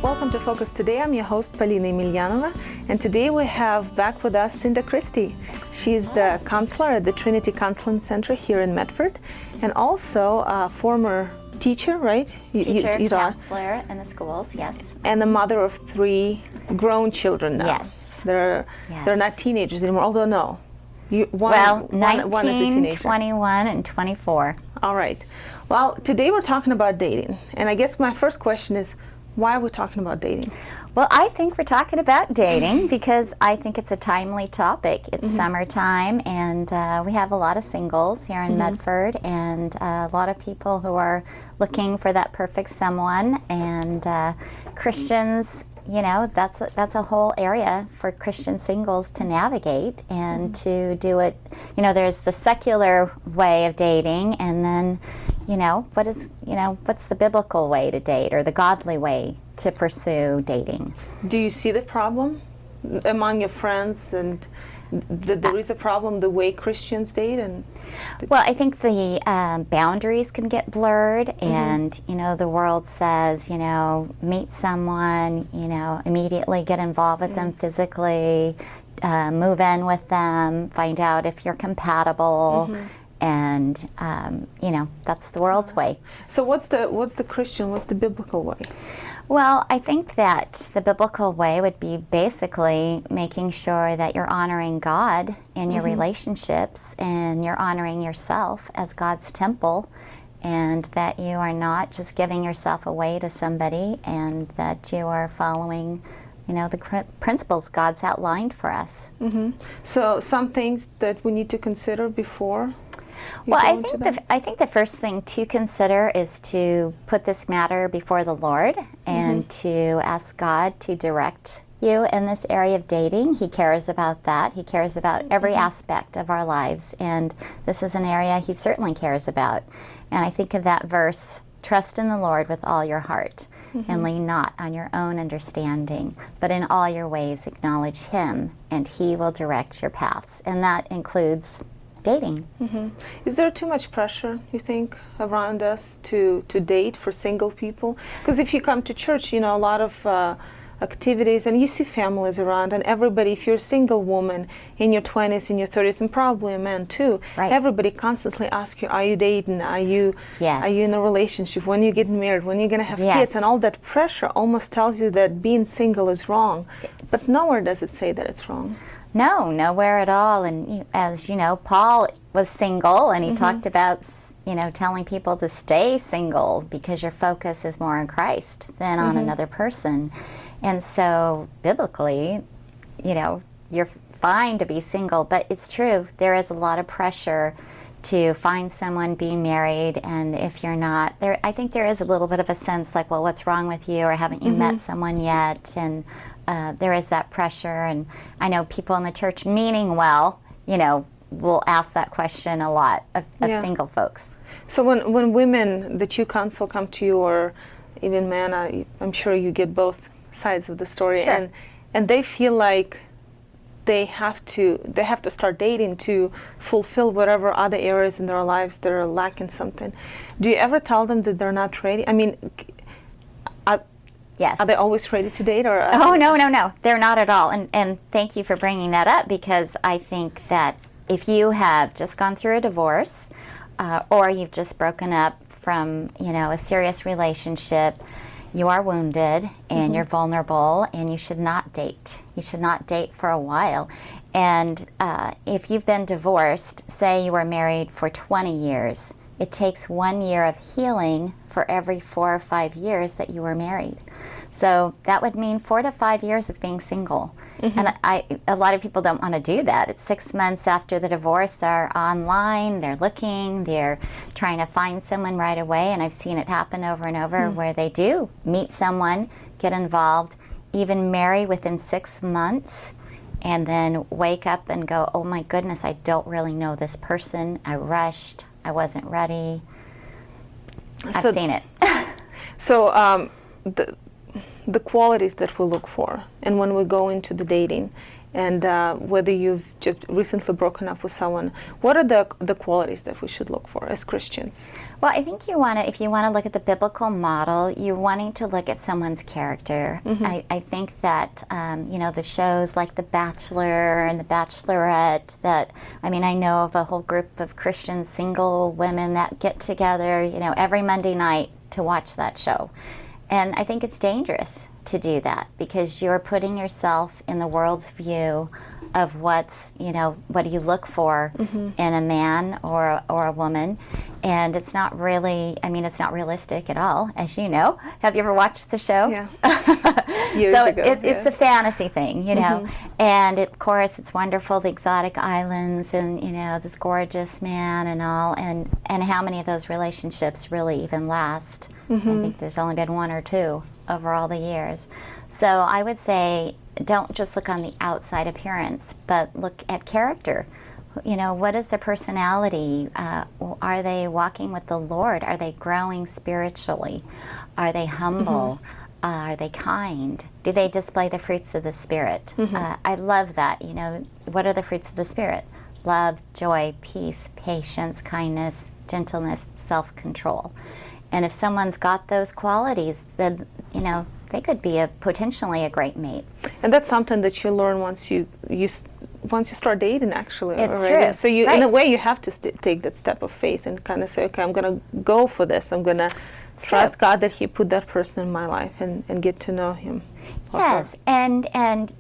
Welcome to Focus Today. I'm your host, Polina Emilyanova, and today we have back with us Cinda Christie. She's the counselor at the Trinity Counseling Center here in Medford, and also a former teacher, right? Teacher, counselor in the schools, yes. And the mother of 3 grown children now. Yes. They're not teenagers anymore, although no. One is a 19, teenager. 21, and 24. All right. Well, today we're talking about dating, and I guess my first question is, why are we talking about dating? Well, I think we're talking about dating because I think it's a timely topic. It's summertime, and we have a lot of singles here in Medford, and a lot of people who are looking for that perfect someone, and Christians, you know, that's a whole area for Christian singles to navigate and to do it. You know, there's the secular way of dating, and then, what's the biblical way to date or the godly way to pursue dating? Do you see the problem among your friends, and that there is a problem the way Christians date? Well, I think the boundaries can get blurred, and the world says, meet someone, immediately get involved with them physically, move in with them, find out if you're compatible. And that's the world's way. So what's the Christian, what's the biblical way? Well, I think that the biblical way would be basically making sure that you're honoring God in your relationships, and you're honoring yourself as God's temple, and that you are not just giving yourself away to somebody, and that you are following the principles God's outlined for us. So some things that we need to consider before? Well, I think the first thing to consider is to put this matter before the Lord and to ask God to direct you in this area of dating. He cares about that. He cares about every aspect of our lives, and this is an area He certainly cares about. And I think of that verse, trust in the Lord with all your heart, and lean not on your own understanding, but in all your ways acknowledge Him, and He will direct your paths. And that includes dating. Is there too much pressure, you think, around us to date for single people? Because if you come to church, a lot of activities, and you see families around, and everybody, if you're a single woman in your 20s, in your 30s, and probably a man too, everybody constantly asks you, are you dating? Are you in a relationship? When are you getting married? When are you going to have kids? And all that pressure almost tells you that being single is wrong. But nowhere does it say that it's wrong. No, nowhere at all. And as you know, Paul was single, and he talked about, telling people to stay single because your focus is more on Christ than on another person. And so biblically, you're fine to be single, but it's true. There is a lot of pressure to find someone, be married, and if you're not, I think there is a little bit of a sense like, well, what's wrong with you, or haven't you met someone yet? And there is that pressure, and I know people in the church meaning well, will ask that question a lot of single folks. So when women that you counsel come to you, or even men, I'm sure you get both sides of the story, and they feel like they have to start dating to fulfill whatever other areas in their lives that are lacking something. Do you ever tell them that they're not ready? I mean, yes. Are they always ready to date? Or oh, no. They're not at all. And thank you for bringing that up, because I think that if you have just gone through a divorce, or you've just broken up from, a serious relationship, you are wounded and you're vulnerable, and you should not date. You should not date for a while. And if you've been divorced, say you were married for 20 years, it takes 1 year of healing for every 4 or 5 years that you were married. So that would mean 4 to 5 years of being single. And a lot of people don't want to do that. It's 6 months after the divorce, they're online, they're looking, they're trying to find someone right away. And I've seen it happen over and over where they do meet someone, get involved, even marry within 6 months, and then wake up and go, oh my goodness, I don't really know this person. I rushed. I wasn't ready. I've seen it. So the qualities that we look for, and when we go into the dating, and whether you've just recently broken up with someone, what are the qualities that we should look for as Christians? Well, I think if you want to look at the biblical model, you're wanting to look at someone's character. I think that, the shows like The Bachelor and The Bachelorette, I know of a whole group of Christian single women that get together, every Monday night to watch that show. And I think it's dangerous to do that, because you're putting yourself in the world's view of what do you look for in a man or a woman, and it's not really, it's not realistic at all, as you know. Have you ever watched the show? Yeah. Years ago. It's a fantasy thing, and of course it's wonderful, the exotic islands and, this gorgeous man and all, and how many of those relationships really even last. I think there's only been one or two over all the years. So I would say, don't just look on the outside appearance, but look at character. What is their personality? Are they walking with the Lord? Are they growing spiritually? Are they humble? Are they kind? Do they display the fruits of the Spirit? I love that. What are the fruits of the Spirit? Love, joy, peace, patience, kindness, gentleness, self-control. And if someone's got those qualities, then, they could be potentially a great mate. And that's something that you learn once you start dating, actually. It's already. true. So you, right. in a way, you have to take that step of faith and kind of say, okay, I'm going to go for this. I'm going to trust God that He put that person in my life and get to know Him. Yes, and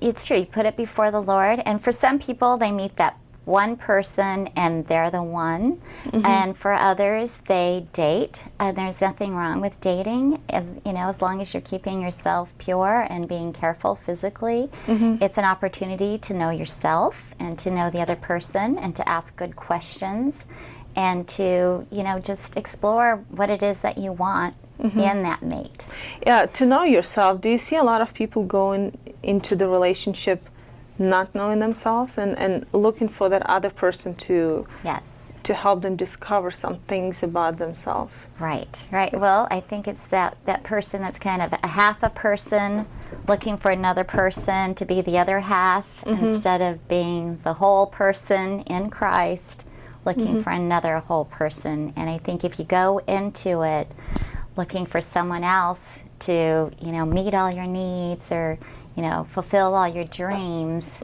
it's true. You put it before the Lord. And for some people, they meet that one person and they're the one. And for others, they date. And there's nothing wrong with dating, as long as you're keeping yourself pure and being careful physically. It's an opportunity to know yourself and to know the other person and to ask good questions and to just explore what it is that you want in that mate. Yeah, to know yourself. Do you see a lot of people going into the relationship not knowing themselves and looking for that other person to help them discover some things about themselves? Right. Well, I think it's that person that's kind of a half a person looking for another person to be the other half, instead of being the whole person in Christ looking for another whole person. And I think if you go into it looking for someone else to meet all your needs or fulfill all your dreams,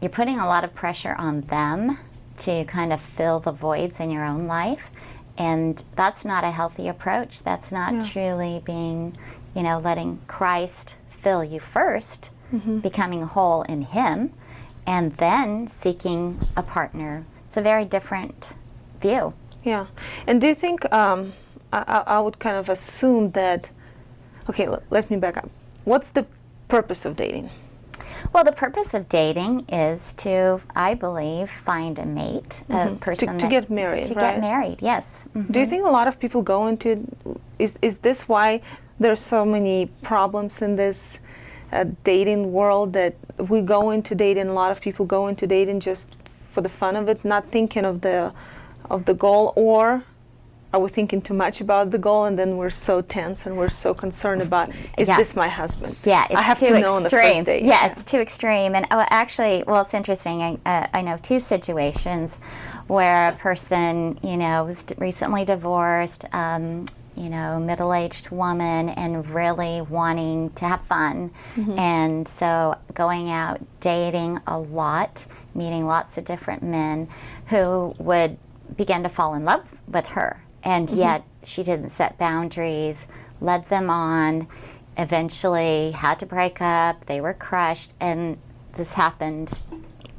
you're putting a lot of pressure on them to kind of fill the voids in your own life. And that's not a healthy approach. That's not truly being, letting Christ fill you first, becoming whole in Him, and then seeking a partner. It's a very different view. Yeah. And do you think, I would kind of assume that, okay, let me back up. What's the purpose of dating? Well, the purpose of dating is to, I believe, find a mate, a person to get married, to right? get married, yes. Do you think a lot of people go into, is this why there's so many problems in this dating world, that we go into dating, a lot of people go into dating just for the fun of it, not thinking of the goal? Or are we thinking too much about the goal, and then we're so tense and we're so concerned about, is this my husband? Yeah, it's I have too to know extreme. on the first date. Yeah, it's too extreme. And actually, well, it's interesting. I know two situations where a person, was recently divorced, middle-aged woman, and really wanting to have fun. And so going out, dating a lot, meeting lots of different men who would begin to fall in love with her. And yet she didn't set boundaries, led them on, eventually had to break up, they were crushed, and this happened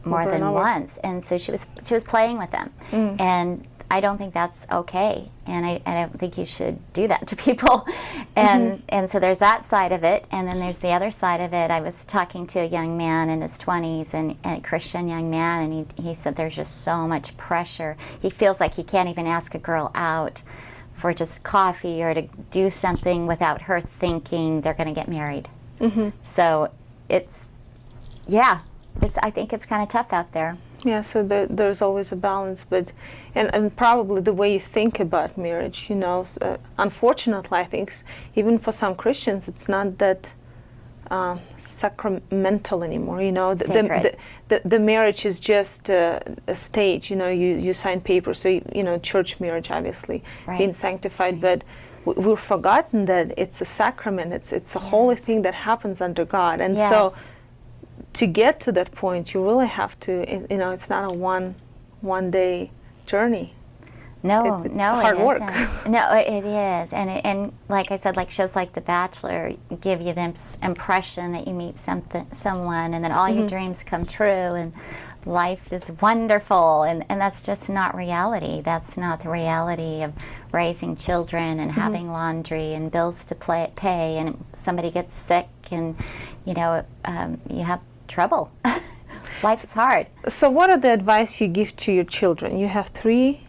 more than once. And so she was playing with them. And I don't think that's okay, and I don't think you should do that to people. And so there's that side of it, and then there's the other side of it. I was talking to a young man in his 20s, and a Christian young man, and he said there's just so much pressure. He feels like he can't even ask a girl out for just coffee or to do something without her thinking they're going to get married. So I think it's kind of tough out there. Yeah, so there's always a balance, but and probably the way you think about marriage, unfortunately, I think even for some Christians, it's not that sacramental anymore. You know, Sacred. the marriage is just a stage. You know, you sign papers. So you know, church marriage, obviously, Right. being sanctified, but we've forgotten that it's a sacrament. It's a holy thing that happens under God, and so to get to that point, you really have to. You know, it's not a one day journey. No, it's no, hard it work. isn't. No, it is, and like I said, like shows like The Bachelor give you the impression that you meet someone, and then all your dreams come true, and life is wonderful, and that's just not reality. That's not the reality of raising children and having laundry and bills to pay, and somebody gets sick, and you know you have trouble. Life is hard. So, what are the advice you give to your children? You have three.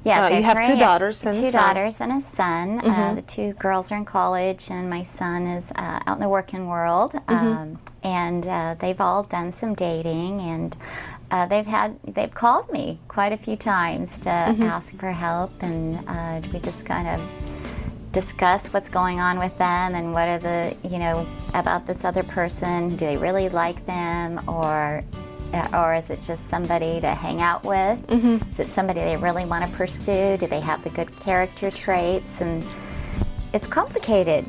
Yes, you have two daughters and a son. Two daughters and a son. The two girls are in college, and my son is out in the working world. And they've all done some dating, and they've called me quite a few times to ask for help, and we just kind of discuss what's going on with them and what are the, you know, about this other person. Do they really like them, or is it just somebody to hang out with? Is it somebody they really want to pursue? Do they have the good character traits? And it's complicated.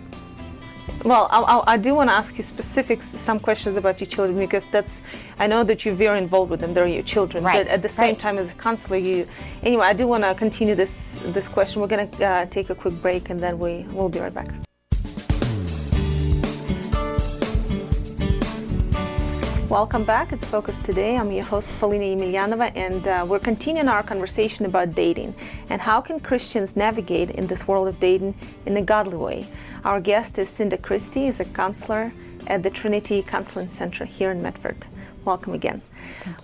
Well, I do want to ask you some questions about your children, because I know that you're very involved with them. They're your children, Right. but at the same time, as a counselor, anyway, I do want to continue this question. We're going to take a quick break, and then we'll be right back. Welcome back. It's Focus Today. I'm your host, Polina Emelianova, and we're continuing our conversation about dating and how can Christians navigate in this world of dating in a godly way. Our guest is Cinda Christie, is a counselor at the Trinity Counseling Center here in Medford. Welcome again.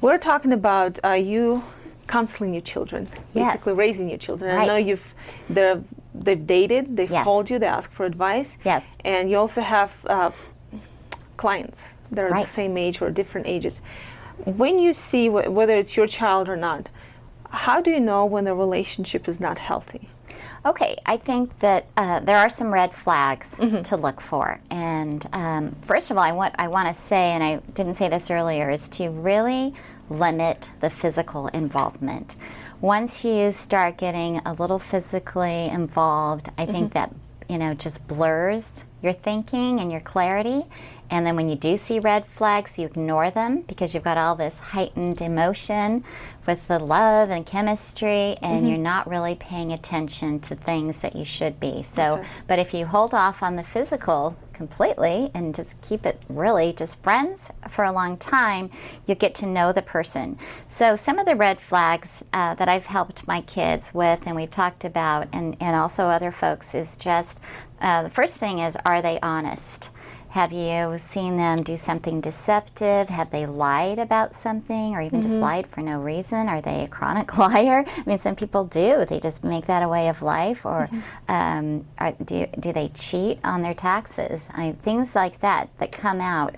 We're talking about you counseling your children, basically raising your children. Right. I know they've dated, they've called you, they ask for advice. Yes. And you also have clients that are the same age or different ages. When you see whether it's your child or not, how do you know when the relationship is not healthy? Okay, I think that there are some red flags to look for. And first of all, I want to say, and I didn't say this earlier, is to really limit the physical involvement. Once you start getting a little physically involved, I think that, you know, just blurs your thinking and your clarity. And then when you do see red flags, you ignore them because you've got all this heightened emotion with the love and chemistry, and you're not really paying attention to things that you should be. So, but if you hold off on the physical completely and just keep it really just friends for a long time, you get to know the person. So some of the red flags that I've helped my kids with, and we've talked about, and also other folks, is just the first thing is, are they honest? Have you seen them do something deceptive? Have they lied about something, or even just lied for no reason? Are they a chronic liar? I mean, some people do. They just make that a way of life. Or do they cheat on their taxes? Things like that come out.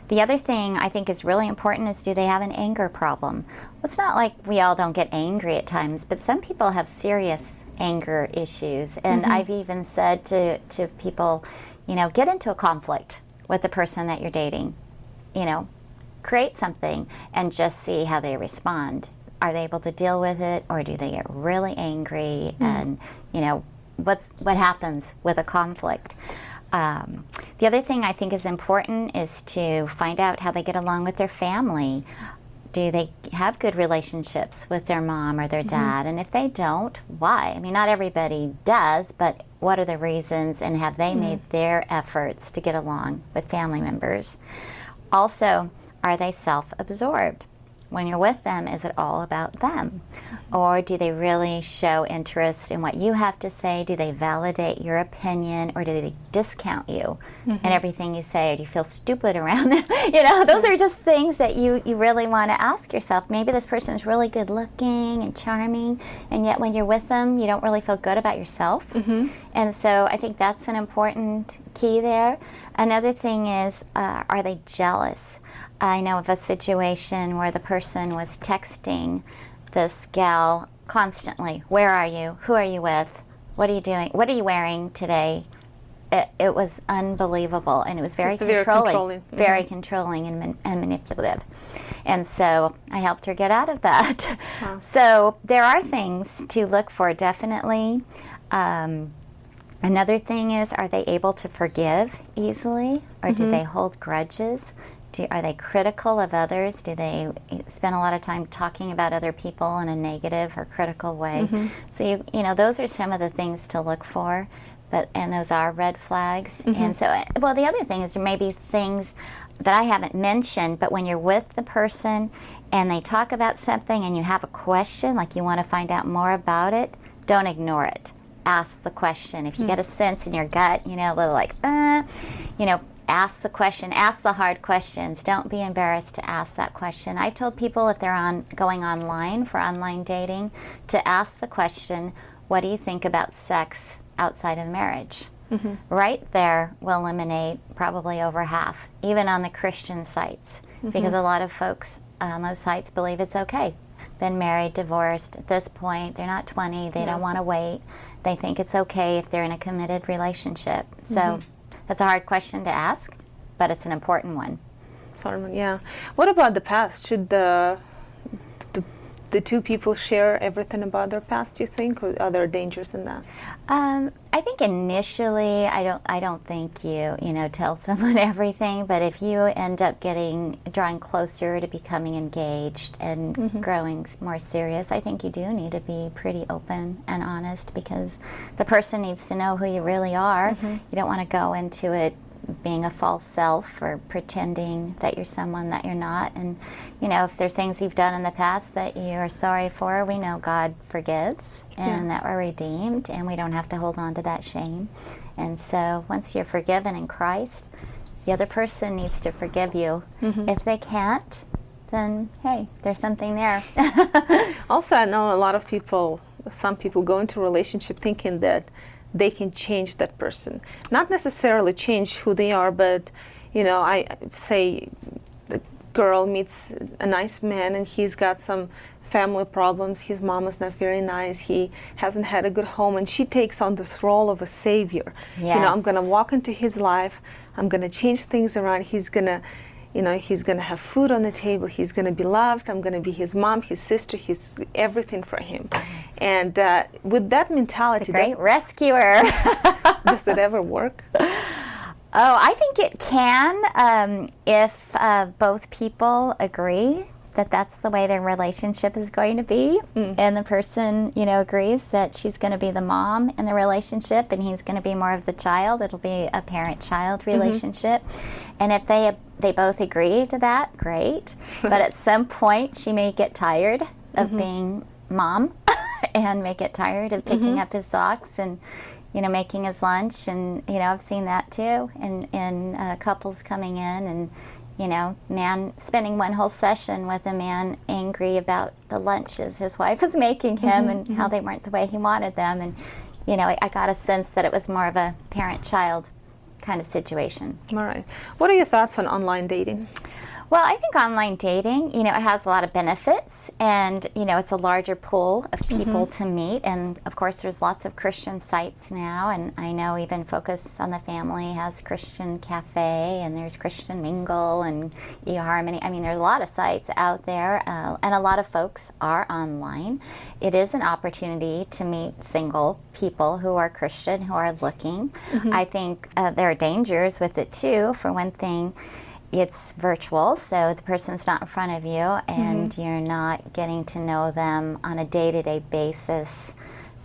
The other thing I think is really important is, do they have an anger problem? Well, it's not like we all don't get angry at times, but some people have serious anger issues. And I've even said to people, you know, get into a conflict with the person that you're dating. You know, create something and just see how they respond. Are they able to deal with it, or do they get really angry? And, you know, what happens with a conflict? The other thing I think is important is to find out how they get along with their family. Do they have good relationships with their mom or their dad? And if they don't, why? I mean, not everybody does, but what are the reasons, and have they made their efforts to get along with family members? Also, are they self-absorbed? When you're with them, is it all about them? Or do they really show interest in what you have to say? Do they validate your opinion, or do they discount you and everything you say? Or do you feel stupid around them? You know, those are just things that you really want to ask yourself. Maybe this person is really good looking and charming, and yet when you're with them, you don't really feel good about yourself. And so I think that's an important key there. Another thing is, are they jealous? I know of a situation where the person was texting this gal constantly. Where are you? Who are you with? What are you doing? What are you wearing today? it was unbelievable, and it was very Just very controlling. very controlling and manipulative. And so I helped her get out of that. Wow. So there are things to look for, definitely. Another thing is, are they able to forgive easily, or do they hold grudges? Are they critical of others? Do they spend a lot of time talking about other people in a negative or critical way? So you know, those are some of the things to look for, and those are red flags. And so, well, the other thing is there may be things that I haven't mentioned, but when you're with the person and they talk about something and you have a question, like you want to find out more about it, don't ignore it. Ask the question. If you get a sense in your gut, you know, a little like, you know, ask the question, ask the hard questions. Don't be embarrassed to ask that question. I've told people if they're going online for online dating to ask the question, what do you think about sex outside of marriage? Right there will eliminate probably over half, even on the Christian sites, because a lot of folks on those sites believe it's okay. Been married, divorced, at this point, they're not 20, they don't want to wait. They think it's okay if they're in a committed relationship. So that's a hard question to ask, but it's an important one. Yeah. What about the past? Should the two people share everything about their past, do you think, or are there dangers in that? I think initially, I don't think you know, tell someone everything, but if you end up drawing closer to becoming engaged and growing more serious, I think you do need to be pretty open and honest, because the person needs to know who you really are. You don't want to go into it being a false self or pretending that you're someone that you're not. And you know, if there are things you've done in the past that you are sorry for, we know God forgives and that we're redeemed, and we don't have to hold on to that shame. And so once you're forgiven in Christ, the other person needs to forgive you. If they can't, then hey, there's something there. Also, I know a lot of people, some people go into a relationship thinking that they can change that person. Not necessarily change who they are, but, you know, I say the girl meets a nice man and he's got some family problems, his mom is not very nice, he hasn't had a good home, and she takes on this role of a savior. You know, I'm going to walk into his life, I'm going to change things around, he's going to, you know, he's going to have food on the table, he's going to be loved, I'm going to be his mom, his sister, he's everything for him. And with that mentality, the great rescuer. Does it ever work? Oh, I think it can, if both people agree that that's the way their relationship is going to be, and the person, you know, agrees that she's going to be the mom in the relationship and he's going to be more of the child. It'll be a parent-child relationship. And if they both agree to that, great. But at some point, she may get tired of being mom and may get tired of picking up his socks and, you know, making his lunch. And, you know, I've seen that too in couples coming in, and, you know, man spending one whole session with a man angry about the lunches his wife was making him and how they weren't the way he wanted them. And, you know, I got a sense that it was more of a parent-child kind of situation. All right. What are your thoughts on online dating? Well, I think online dating, you know, it has a lot of benefits, and, you know, it's a larger pool of people to meet. And of course, there's lots of Christian sites now, and I know even Focus on the Family has Christian Cafe, and there's Christian Mingle and eHarmony. I mean, there's a lot of sites out there, and a lot of folks are online. It is an opportunity to meet single people who are Christian, who are looking. I think there are dangers with it too. For one thing, it's virtual, so the person's not in front of you, and you're not getting to know them on a day-to-day basis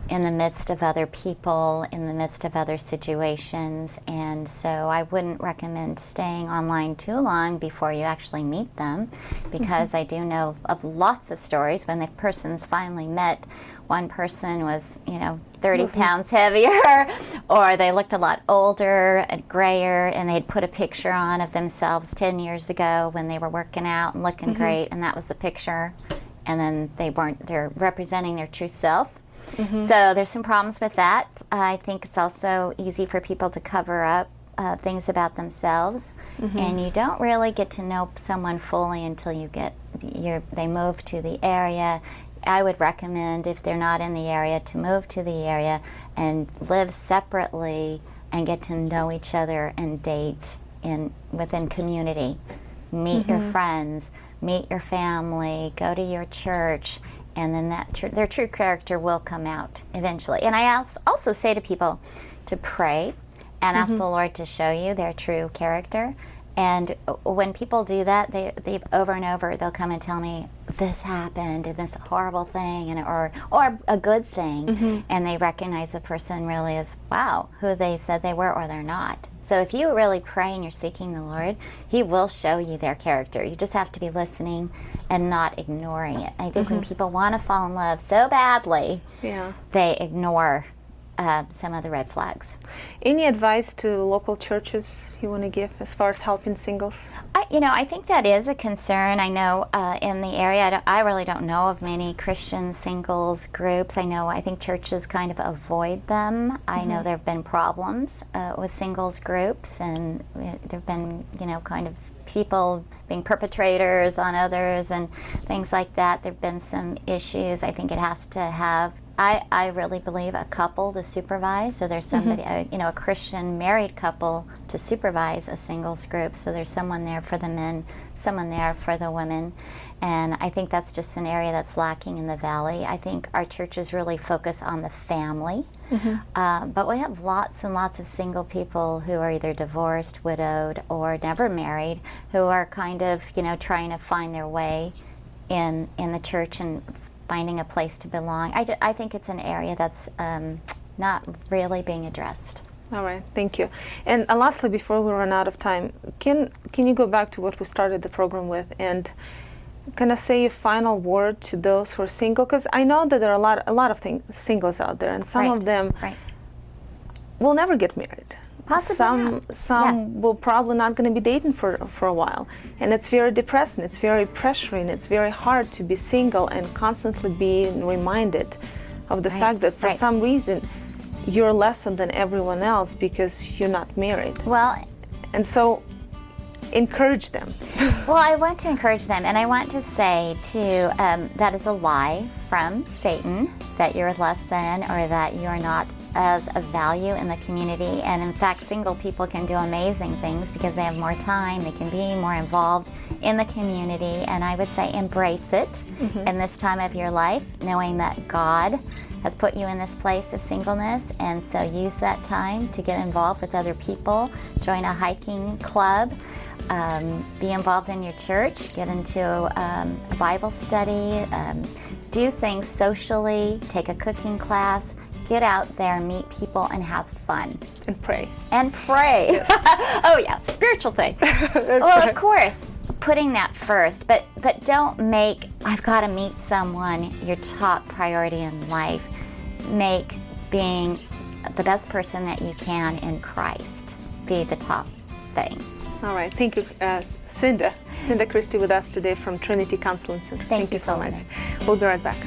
in the midst of other people, in the midst of other situations. And so I wouldn't recommend staying online too long before you actually meet them, because I do know of lots of stories when the person's finally met, one person was, you know, 30 pounds heavier, or they looked a lot older and grayer, and they'd put a picture on of themselves 10 years ago when they were working out and looking great, and that was the picture, and then they're representing their true self. So there's some problems with that. I think it's also easy for people to cover up things about themselves, and you don't really get to know someone fully until they move to the area. I would recommend, if they're not in the area, to move to the area and live separately and get to know each other and date within community. Meet your friends, meet your family, go to your church, and then their true character will come out eventually. And I also say to people to pray and ask the Lord to show you their true character. And when people do that, they over and over, they'll come and tell me, this happened, and this horrible thing, or a good thing, and they recognize the person really as, wow, who they said they were, or they're not. So if you really pray and you're seeking the Lord, He will show you their character. You just have to be listening and not ignoring it. I think when people want to fall in love so badly, they ignore some of the red flags. Any advice to local churches you want to give as far as helping singles? I think that is a concern. I know in the area, I really don't know of many Christian singles groups. I think churches kind of avoid them. I know there have been problems with singles groups, and there have been, kind of people being perpetrators on others and things like that. There have been some issues. I think it has to have, I really believe, a couple to supervise. So there's somebody, a Christian married couple to supervise a singles group. So there's someone there for the men, someone there for the women. And I think that's just an area that's lacking in the Valley. I think our churches really focus on the family. But we have lots and lots of single people who are either divorced, widowed, or never married, who are kind of, trying to find their way in the church and finding a place to belong. I think it's an area that's not really being addressed. All right, thank you. And lastly, before we run out of time, can you go back to what we started the program with and kind of say a final word to those who are single? Because I know that there are a lot of singles out there, and some of them will never get married. Possibly some will probably not going to be dating for a while, and it's very depressing. It's very pressuring. It's very hard to be single and constantly being reminded of the fact that for some reason you're lesser than everyone else because you're not married. Well, and so encourage them. Well, I want to encourage them, and I want to say too, that is a lie from Satan, that you're less than or that you're not as of value in the community. And in fact, single people can do amazing things because they have more time, they can be more involved in the community, and I would say embrace it in this time of your life, knowing that God has put you in this place of singleness, and so use that time to get involved with other people, join a hiking club, be involved in your church, get into a Bible study, do things socially, take a cooking class, get out there, meet people, and have fun. And pray. And pray. Yes. Oh yeah, spiritual thing. Well, of course, putting that first, but don't make, I've got to meet someone, your top priority in life. Make being the best person that you can in Christ be the top thing. All right, thank you, Cinda Christie with us today from Trinity Counseling Center. Thank you so much. much. We'll be right back.